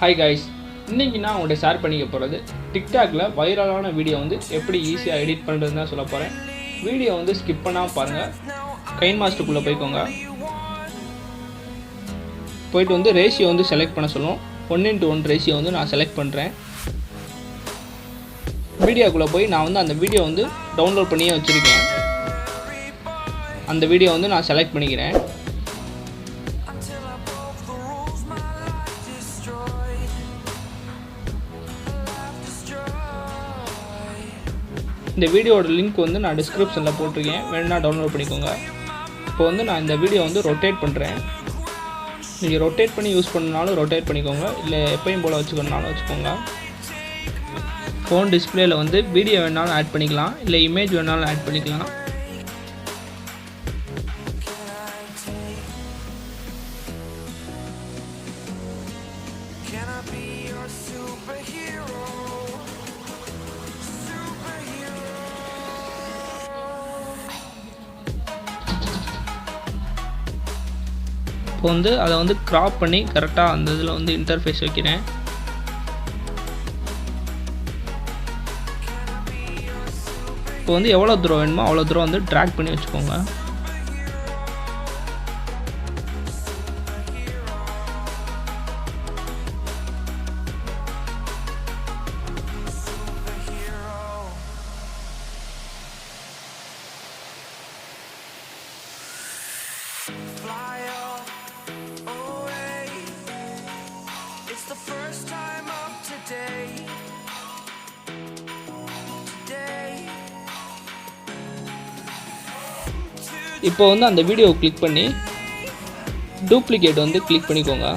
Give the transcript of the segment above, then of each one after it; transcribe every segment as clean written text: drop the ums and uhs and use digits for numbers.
Hi guys, இன்றைக்கி நான் உங்கள்கிட்ட ஷேர் பண்ணிக்க போகிறது டிக்டாக்ல வைரலான வீடியோ வந்து எப்படி ஈஸியாக எடிட் பண்ணுறதுன்னு தான் சொல்ல போகிறேன். வீடியோ வந்து ஸ்கிப் பண்ணாமல் பாருங்கள். கைன்மாஸ்டருக்குள்ளே போய்க்கோங்க. போய்ட்டு வந்து ரேஷியோ வந்து செலக்ட் பண்ண சொல்லுவோம். 1:1 ரேஷியோ வந்து நான் செலக்ட் பண்ணுறேன். வீடியோக்குள்ளே போய் நான் வந்து அந்த வீடியோ வந்து டவுன்லோட் பண்ணியே வச்சுருக்கேன். அந்த வீடியோ வந்து நான் செலக்ட் பண்ணிக்கிறேன். இந்த வீடியோட லிங்க் வந்து நான் டிஸ்கிரிப்ஷனில் போட்டிருக்கேன், வேணும்னா டவுன்லோட் பண்ணிக்கோங்க. இப்போ வந்து நான் இந்த வீடியோ வந்து ரொட்டேட் பண்ணுறேன். நீங்கள் ரொட்டேட் பண்ணி யூஸ் பண்ணனாலும் ரொட்டேட் பண்ணிக்கோங்க, இல்லை எப்பயும் போல் வச்சுக்கணுனாலும் வச்சுக்கோங்க. ஃபோன் டிஸ்பிளேயில் வந்து வீடியோ வேணாலும் ஆட் பண்ணிக்கலாம், இல்லை இமேஜ் வேணாலும் ஆட் பண்ணிக்கலாம். இப்போ வந்து அதை வந்து கிராப் பண்ணி கரெக்டாக அந்த இதில் வந்து இன்டர்ஃபேஸ் வைக்கிறேன். இப்போ வந்து எவ்வளோ தூரம் வேணுமோ அவ்வளோ தூரம் வந்து ட்ராக் பண்ணி வச்சுக்கோங்க. இப்போ வந்து அந்த வீடியோவை கிளிக் பண்ணி டூப்ளிகேட் வந்து கிளிக் பண்ணிக்கோங்க.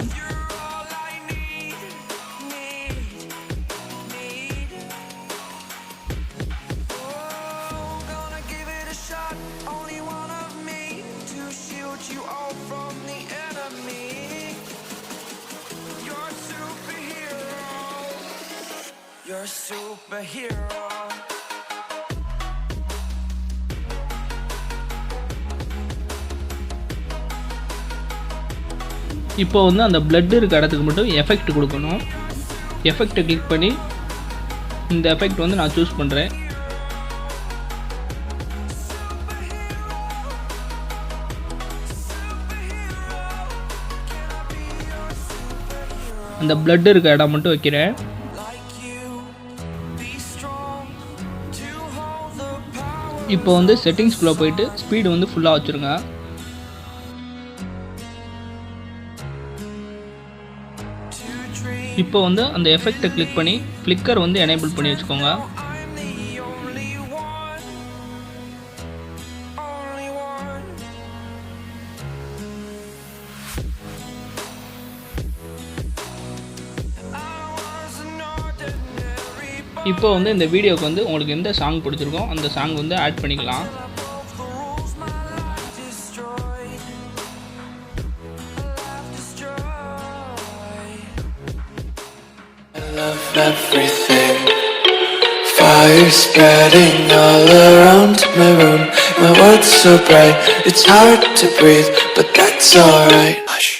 இப்போ வந்து அந்த பிளட் இருக்க இடத்துக்கு மட்டும் எஃபெக்ட் கொடுக்கணும். எஃபெக்டை கிளிக் பண்ணி இந்த எஃபெக்ட் வந்து நான் சூஸ் பண்ணுறேன். அந்த பிளட் இருக்க இடம் மட்டும் வைக்கிறேன். இப்போ வந்து செட்டிங்ஸ்குள்ளே போயிட்டு ஸ்பீடு வந்து ஃபுல்லாக வச்சுருங்க. இப்போ வந்து அந்த எஃபெக்டை கிளிக் பண்ணி ஃப்ளிக்கர் வந்து எனேபிள் பண்ணி வச்சுக்கோங்க. இப்போ வந்து இந்த வீடியோக்கு வந்து உங்களுக்கு எந்த சாங் பிடிச்சிருக்கோ அந்த சாங் வந்து ஆட் பண்ணிக்கலாம். Everything, fire spreading all around my room. My world's so bright, it's hard to breathe, but that's alright. Hush.